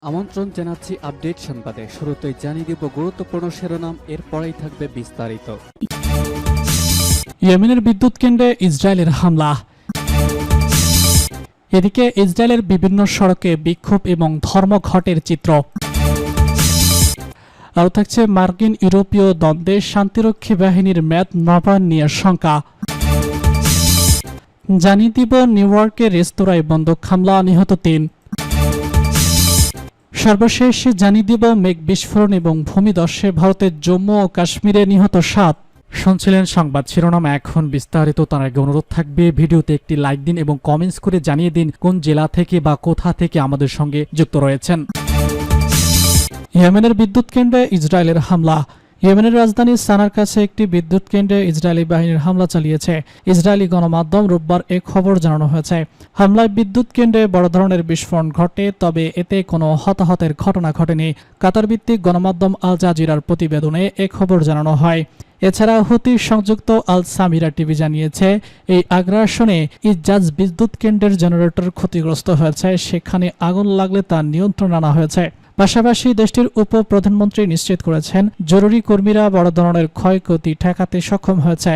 আমন্ত্রণ জানাচ্ছি আপডেট সংবাদে। শুরুতেই জানিয়ে দিব গুরুত্বপূর্ণ শিরোনাম, এরপরেই থাকবে বিস্তারিত। ইয়েমেনের বিদ্যুৎ কেন্দ্রে ইসরায়েলের হামলা। এদিকে ইসরায়েলের বিভিন্ন সড়কে বিক্ষোভ এবং ধর্মঘটের চিত্র। আরও থাকছে মার্কিন ইউরোপীয় দ্বন্দ্বে শান্তিরক্ষী বাহিনীর মেয়াদ নবায়ন নিয়ে শঙ্কা। জানিয়ে দিব নিউ ইয়র্কের রেস্তোরাঁয় বন্দুক হামলা, নিহত 3। সর্বশেষ জানিয়ে দিব মেঘ বিস্ফোরণ এবং ভূমিধসে ভারতের জম্মু ও কাশ্মীরে নিহত 7। শুনছিলেন সংবাদ শিরোনাম, এখন বিস্তারিত। তার আগে অনুরোধ থাকবে ভিডিওতে একটি লাইক দিন এবং কমেন্টস করে জানিয়ে দিন কোন জেলা থেকে বা কোথা থেকে আমাদের সঙ্গে যুক্ত রয়েছেন। ইয়েমেনের বিদ্যুৎ কেন্দ্রে ইসরায়েলের হামলা। ইয়েমেনের রাজধানী সানার কাছে একটি বিদ্যুৎ কেন্দ্রে ইসরায়েলি বাহিনীর হামলা চালিয়েছে ইসরায়েলি গণমাধ্যম রোববার এ খবর জানানো হয়েছে। হামলায় বিদ্যুৎ কেন্দ্রে বড় ধরনের বিস্ফোরণ ঘটে, তবে এতে কোনো হতাহতের ঘটনা ঘটেনি। কাতার ভিত্তিক গণমাধ্যম আল জাজিরার প্রতিবেদনে এ খবর জানানো হয়। এছাড়া হুতি সংযুক্ত আল সামিরা টিভি জানিয়েছে, এই আগ্রাসনে ইজাজ বিদ্যুৎ কেন্দ্রের জেনারেটর ক্ষতিগ্রস্ত হয়েছে, সেখানে আগুন লাগলে তা নিয়ন্ত্রণ আনা হয়েছে। পাশাপাশি দেশটির উপপ্রধানমন্ত্রী নিশ্চিত করেছেন, জরুরি কর্মীরা বড় ধরনের ক্ষয়ক্ষতি ঠেকাতে সক্ষম হয়েছে।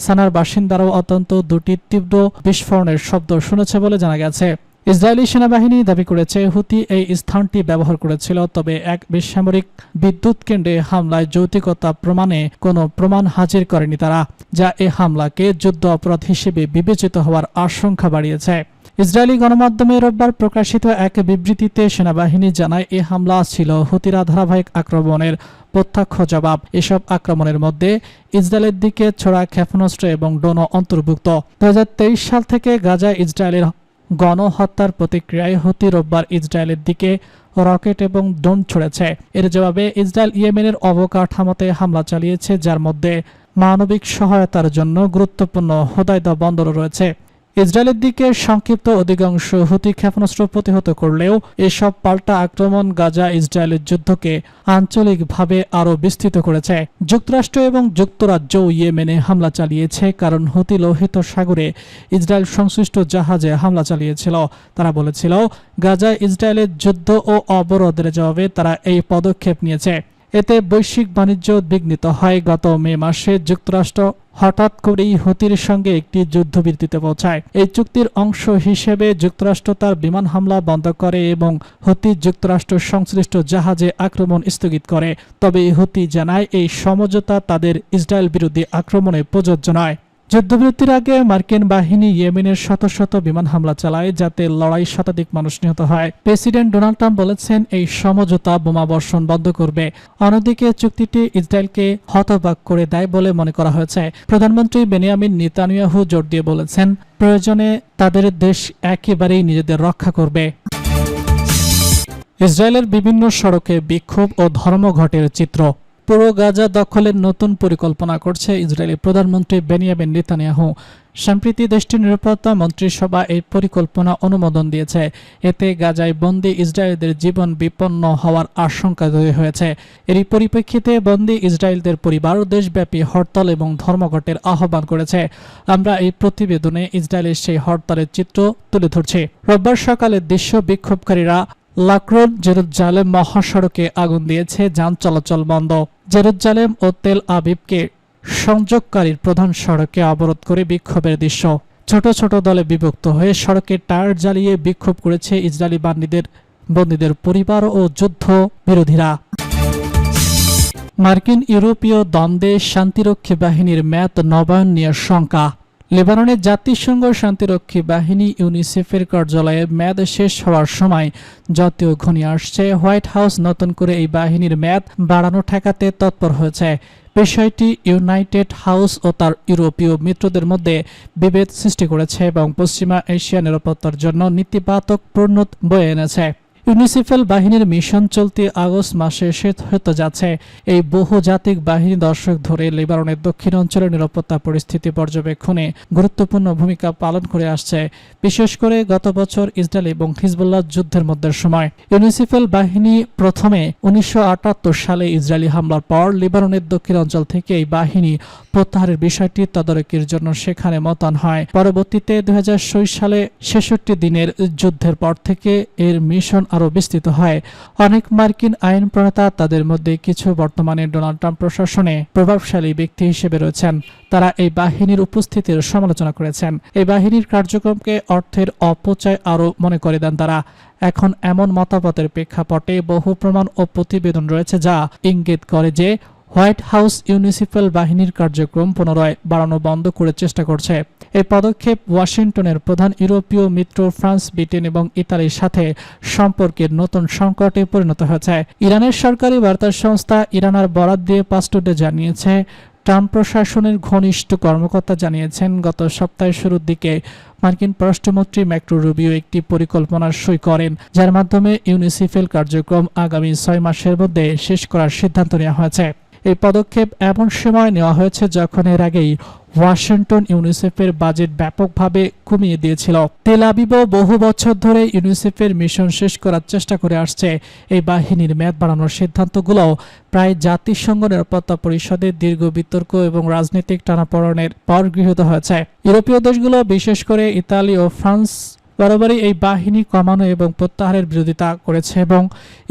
সানার বাসিন্দারাও অত্যন্ত দুটি তীব্র বিস্ফোরণের শব্দ শুনেছে বলে জানা গেছে। ইসরায়েলি সেনাবাহিনী দাবি করেছে, হুতি এই স্থানটি ব্যবহার করেছিল, তবে এক বেসামরিক বিদ্যুৎ কেন্দ্রে হামলায় যৌক্তিকতা প্রমাণে কোনো প্রমাণ হাজির করেনি তারা, যা এ হামলাকে যুদ্ধ অপরাধ হিসেবে বিবেচিত হওয়ার আশঙ্কা বাড়িয়েছে। ইসরায়েলি গণমাধ্যমে রোববার প্রকাশিত এক বিবৃতিতে সেনাবাহিনী জানায়, এ হামলা ছিল হুতিরা ধারাবাহিক আক্রমণের প্রত্যক্ষ জবাব। এসব আক্রমণের মধ্যে ইসরায়েলের দিকে ছোড়া ক্ষেপণাস্ত্র এবং ড্রোনও অন্তর্ভুক্ত। 2023 সাল থেকে গাজায় ইসরায়েলের গণহত্যার প্রতিক্রিয়ায় হুতি রোববার ইসরায়েলের দিকে রকেট এবং ড্রোন ছড়েছে। এর জবাবে ইসরায়েল ইয়েমেনের অবকাঠামোতে হামলা চালিয়েছে, যার মধ্যে মানবিক সহায়তার জন্য গুরুত্বপূর্ণ হোদাইদা বন্দরও রয়েছে। ইসরায়েলের দিকে সংক্ষিপ্ত অধিকাংশ হুতি ক্ষেপণাস্ত্র প্রতিহত করলেও এসব পাল্টা আক্রমণ গাজা ইসরায়েলের যুদ্ধকে আঞ্চলিকভাবে আরও বিস্তৃত করেছে। যুক্তরাষ্ট্র এবং যুক্তরাজ্য ইয়েমেনে হামলা চালিয়েছে, কারণ হুতি লোহিত সাগরে ইসরায়েল সংশ্লিষ্ট জাহাজে হামলা চালিয়েছিল। তারা বলেছিল, গাজায় ইসরায়েলের যুদ্ধ ও অবরোধের জবাবে তারা এই পদক্ষেপ নিয়েছে। এতে বৈশ্বিক বাণিজ্য বিঘ্নিত হয়। গত মে মাসে যুক্তরাষ্ট্র হঠাৎ করেই হুতির সঙ্গে একটি যুদ্ধবিরতিতে পৌঁছায়। এই চুক্তির অংশ হিসেবে যুক্তরাষ্ট্র তার বিমান হামলা বন্ধ করে এবং হুতি যুক্তরাষ্ট্র সংশ্লিষ্ট জাহাজে আক্রমণ স্থগিত করে। তবে হুতি জানায়, এই সমঝোতা তাদের ইসরায়েল বিরোধী আক্রমণে প্রযোজ্য নয়। যুদ্ধবিরতির আগে মার্কিন বাহিনী ইয়েমেনের শত শত বিমান হামলা চালায়, যাতে লড়াই শতাধিক মানুষ নিহত হয়। প্রেসিডেন্ট ডোনাল্ড ট্রাম্প বলেছেন, এই সমঝোতা বোমা বর্ষণ বন্ধ করবে। অন্যদিকে চুক্তিটি ইসরায়েলকে হতবাক করে দেয় বলে মনে করা হয়েছে। প্রধানমন্ত্রী বেনিয়ামিন নেতানিয়াহু জোর দিয়ে বলেছেন, প্রয়োজনে তাদের দেশ একেবারেই নিজেদের রক্ষা করবে। ইসরায়েলের বিভিন্ন সড়কে বিক্ষোভ ও ধর্মঘটের চিত্র। পুরো গাজা দখলের নতুন পরিকল্পনা করছে ইসরায়েলি প্রধানমন্ত্রী বেনিয়ামিন নেতানিয়াহু। সম্প্রতি দেশটির নিরাপত্তা মন্ত্রিসভা এই পরিকল্পনা অনুমোদন দিয়েছে। এতে গাজায় বন্দী ইসরায়েলদের জীবন বিপন্ন হওয়ার আশঙ্কা তৈরি হয়েছে। এরই পরিপ্রেক্ষিতে বন্দী ইসরায়েলদের পরিবার দেশব্যাপী হরতাল এবং ধর্মঘটের আহ্বান করেছে। আমরা এই প্রতিবেদনে ইসরায়েলের সেই হরতালের চিত্র তুলে ধরছি। রোববার সকালের দৃশ্য, বিক্ষোভকারীরা লাক্রোন জেরুজালেম মহাসড়কে আগুন দিয়েছে, যান চলাচল বন্ধ। জেরুজালেম ও তেল আবিবকে সংযোগকারীর প্রধান সড়কে অবরোধ করে বিক্ষোভের দৃশ্য। ছোট ছোট দলে বিভক্ত হয়ে সড়কে টায়ার জ্বালিয়ে বিক্ষোভ করেছে ইসরায়েলি বন্দীদের পরিবার ও যুদ্ধ বিরোধীরা। মার্কিন ইউরোপীয় দ্বন্দ্বে শান্তিরক্ষী বাহিনীর মেয়াদ নবায়ন নিয়ে শঙ্কা। লেবাননের জাতিসংঘ শান্তিরক্ষী বাহিনী ইউনিসেফের কার্যালয়ে মেয়াদ শেষ হওয়ার সময় জাতীয় ঘনিয়ে আসছে। হোয়াইট হাউস নতুন করে এই বাহিনীর মেয়াদ বাড়ানো ঠেকাতে তৎপর হয়েছে। বিষয়টি ইউনাইটেড হাউস ও তার ইউরোপীয় মিত্রদের মধ্যে বিভেদ সৃষ্টি করেছে এবং পশ্চিমা এশিয়া নিরাপত্তার জন্য নেতিবাচক পরিণতি বয়ে এনেছে। ইউনিসেফের বাহিনীর মিশন চলতি আগস্ট মাসে শেষ হতে যাচ্ছে। এই বহুজাতিক বাহিনী দশক ধরে লেবাননের দক্ষিণ অঞ্চলের নিরাপত্তা পরিস্থিতি পর্যবেক্ষণে গুরুত্বপূর্ণ ভূমিকা পালন করে আসছে, বিশেষ করে গত বছর ইসরায়েল এবং হিজবুল্লাহ যুদ্ধের মধ্যে সময়। ইউনিসেফের বাহিনী প্রথমে 1978 সালে ইসরায়েলি হামলার পর লেবাননের দক্ষিণ অঞ্চল থেকে এই বাহিনী প্রত্যাহারের বিষয়টি তদারকির জন্য সেখানে মোতায়েন হয়। পরবর্তীতে 2006 সালে 66 দিনের যুদ্ধের পর থেকে এর মিশন আরও বিস্তৃত হয়। অনেক মার্কিন আইন প্রণেতা, তাদের মধ্যে কিছু বর্তমানে ডোনাল্ড ট্রাম্প প্রশাসনে প্রভাবশালী ব্যক্তি হিসেবে রয়েছেন, তারা এই বাহিনীর উপস্থিতির সমালোচনা করেছেন। এই বাহিনীর কার্যক্রমকে অর্থের অপচয় আরও মনে করে দেন তারা। এখন এমন মতামতের প্রেক্ষাপটে বহু প্রমাণ ও প্রতিবেদন রয়েছে যা ইঙ্গিত করে যে হোয়াইট হাউস ইউনিসিফাল বাহিনীর কার্যক্রম পুনরায় বাড়ানো বন্ধ করে চেষ্টা করছে। এই পদক্ষেপ ওয়াশিংটনের প্রধান ইউরোপীয় মিত্র ফ্রান্স, ব্রিটেন এবং ইতালির সাথে সম্পর্কের নতুন সংকটে পরিণত হয়েছে। ইরানের সরকারি বার্তা সংস্থা ইরানার বরাত দিয়ে পাস্টুডে জানিয়েছে, ট্রাম্প প্রশাসনের ঘনিষ্ঠ কর্মকর্তা জানিয়েছেন গত সপ্তাহের শুরুর দিকে মার্কিন পররাষ্ট্রমন্ত্রী মার্কো রুবিও একটি পরিকল্পনার সই করেন, যার মাধ্যমে ইউনিসিফের কার্যক্রম আগামী 6 মাসের মধ্যে শেষ করার সিদ্ধান্ত নেওয়া হয়েছে। এই পদক্ষেপ এমন সময় নেওয়া হয়েছে যখন এর আগেই ওয়াশিংটন ইউনিসেফের বাজেট ব্যাপকভাবে কমিয়ে দিয়েছিল। তেল আবিবও বহু বছর ধরে ইউনিসেফের মিশন শেষ করার চেষ্টা করে আসছে। এই বাহিনীর মেয়াদ বাড়ানোর সিদ্ধান্তগুলো প্রায় জাতিসংঘ নিরাপত্তা পরিষদের দীর্ঘ বিতর্ক এবং রাজনৈতিক টানাপোড়েনের পর গৃহীত হয়েছে। ইউরোপীয় দেশগুলো, বিশেষ করে ইতালি ও ফ্রান্স, বরাবরই এই বাহিনী কমানো এবং প্রত্যাহারের বিরোধিতা করেছে এবং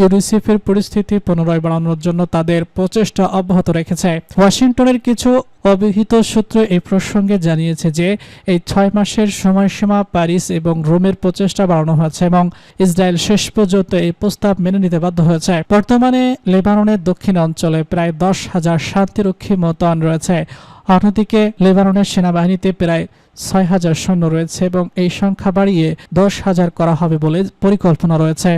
ইউনিসেফের পরিস্থিতি পুনরায় বাড়ানোর জন্য তাদের প্রচেষ্টা অব্যাহত রেখেছে। ওয়াশিংটনের কিছু অভিহিত সূত্র এই প্রসঙ্গে জানিয়েছে যে এই 6 মাসের সময়সীমা প্যারিস এবং রোমের প্রচেষ্টা বাড়ানো হয়েছে এবং ইসরায়েল শেষ পর্যন্ত এই প্রস্তাব মেনে নিতে বাধ্য হয়েছে। বর্তমানে লেবাননের দক্ষিণ অঞ্চলে প্রায় 10,000 শান্তিরক্ষী মোতায়েন রয়েছে। অন্যদিকে লেবাননের সেনাবাহিনীতে প্রায় 6,000 সৈন্য রয়েছে এবং এই সংখ্যা বাড়িয়ে 10,000 করা হবে বলে পরিকল্পনা রয়েছে।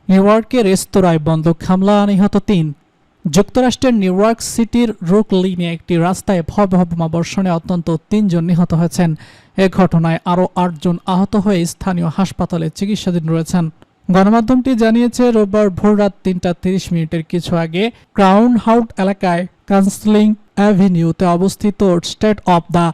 নিউ ইয়র্কে রেস্তোরাঁয় বন্দুক হামলা, নিহত 3। যুক্তরাষ্ট্রের নিউ ইয়র্ক সিটির ব্রুকলিনে একটি রাস্তায় ভয়াবহ বোমাবর্ষণে অন্তত 3 জন নিহত হয়েছেন। এ ঘটনায় আরও 8 জন আহত হয়ে স্থানীয় হাসপাতালে চিকিৎসাধীন রয়েছেন। গণমাধ্যমটি জানিয়েছে, রোববার ভোররাত 3:30 কিছু আগে ক্রাউন হাউট এলাকায় কাউন্সেলিং অ্যাভিনিউতে অবস্থিত স্টেট অব দ্য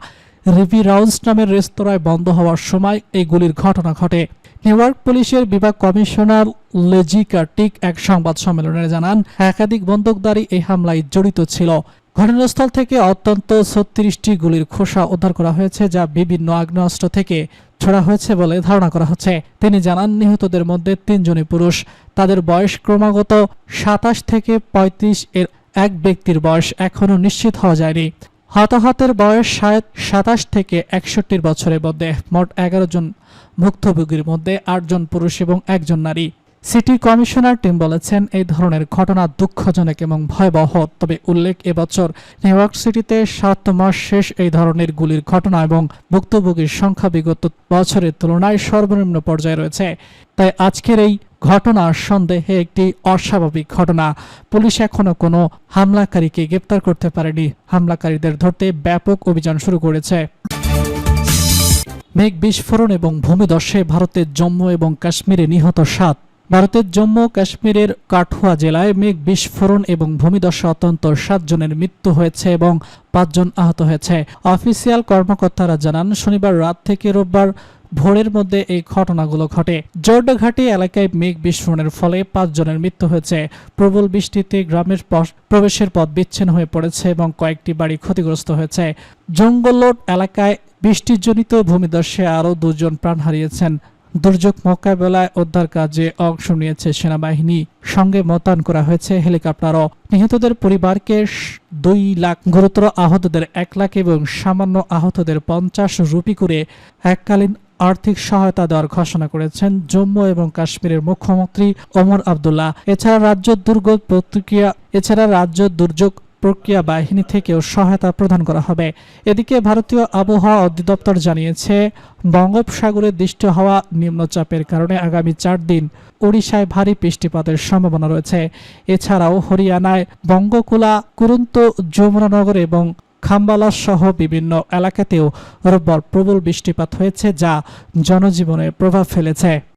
রিভিরাউজ নামের রেস্তোরাঁয় বন্ধ হওয়ার সময় এই গুলির ঘটনা ঘটে। নিউ ইয়র্ক পুলিশের বিভাগ কমিশনার লেজি কার্টিক এক সংবাদ সম্মেলনে জানান, একাধিক বন্দুকধারী এই হামলায় জড়িত ছিল। ঘটনাস্থল থেকে অত্যন্ত 36টি গুলির খোসা উদ্ধার করা হয়েছে, যা বিভিন্ন আগ্নেয়াস্ত্র থেকে ছোড়া হয়েছে বলে ধারণা করা হচ্ছে। তিনি জানান, নিহতদের মধ্যে 3 জনই পুরুষ। তাদের বয়স ক্রমাগত 27 থেকে 35। এর এক ব্যক্তির বয়স এখনও নিশ্চিত হওয়া যায়নি। হতাহতের বয়স 27 থেকে 61 বছরের মধ্যে। মোট 11 জন ভুক্তভোগীর মধ্যে 8 জন পুরুষ এবং 1 জন নারী। সিটি কমিশনার টিম বলেছেন, এই ধরনের ঘটনা দুঃখজনক এবং ভয়াবহ। তবে উল্লেখ, এবছর নিউ ইয়র্ক সিটিতে 7 মাস শেষ এই ধরনের গুলির ঘটনা এবং ভুক্তভোগীর সংখ্যা বিগত বছরের তুলনায় সর্বনিম্ন পর্যায়ে রয়েছে। তাই আজকের এই ঘটনা সন্দেহে একটি অস্বাভাবিক ঘটনা। পুলিশ এখনো কোনো হামলাকারীকে গ্রেপ্তার করতে পারেনি। হামলাকারীদের ধরতে ব্যাপক অভিযান শুরু করেছে। মেঘ বিস্ফোরণ এবং ভূমিধসে ভারতের জম্মু এবং কাশ্মীরে নিহত 7। ভারতের জম্মু কাশ্মীরের কাঠুয়া জেলায় মেঘ বিস্ফোরণ এবং ভূমিধসে অন্তত 7 জনের মৃত্যু হয়েছে এবং 5 জন আহত হয়েছে। অফিসিয়াল কর্মকর্তারা জানান, শনিবার রাত থেকে রোববার ভোরের মধ্যে এই ঘটনাগুলো ঘটে। জর্ডঘাটি এলাকায় মেঘ বিস্ফোরণের ফলে 5 জনের মৃত্যু হয়েছে। প্রবল বৃষ্টিতে গ্রামের প্রবেশের পথ বিচ্ছিন্ন হয়ে পড়েছে এবং কয়েকটি বাড়ি ক্ষতিগ্রস্ত হয়েছে। জঙ্গললোড এলাকায় বৃষ্টিজনিত ভূমিধসে আরও 2 জন প্রাণ হারিয়েছেন। দুর্যোগ মোকাবেলায় উদ্ধার কাজে অংশ নিয়েছে সেনাবাহিনী, সঙ্গে মোতায়েন করা হয়েছে হেলিকপ্টারও। নিহতদের পরিবারকে 2 লাখ, গুরুতর আহতদের 1 লাখ এবং সামান্য আহতদের 50 রুপি করে এককালীন আর্থিক সহায়তা দেওয়ার ঘোষণা করেছেন জম্মু এবং কাশ্মীরের মুখ্যমন্ত্রী ওমর আবদুল্লাহ। এছাড়া রাজ্য দুর্যোগ প্রক্রিয়া বাহিনী থেকেও সহায়তা প্রদান করা হবে। এদিকে ভারতীয় আবহাওয়া অধিদপ্তর জানিয়েছে, বঙ্গোপসাগরে সৃষ্ট হওয়া নিম্নচাপের কারণে আগামী 4 দিন ওড়িশায় ভারী বৃষ্টিপাতের সম্ভাবনা রয়েছে। এছাড়াও হরিয়ানায় বঙ্গকুলা, কুরুন্ত, যমুনানগর এবং খাম্বালা সহ বিভিন্ন এলাকাতেও রোববার প্রবল বৃষ্টিপাত হয়েছে, যা জনজীবনে প্রভাব ফেলেছে।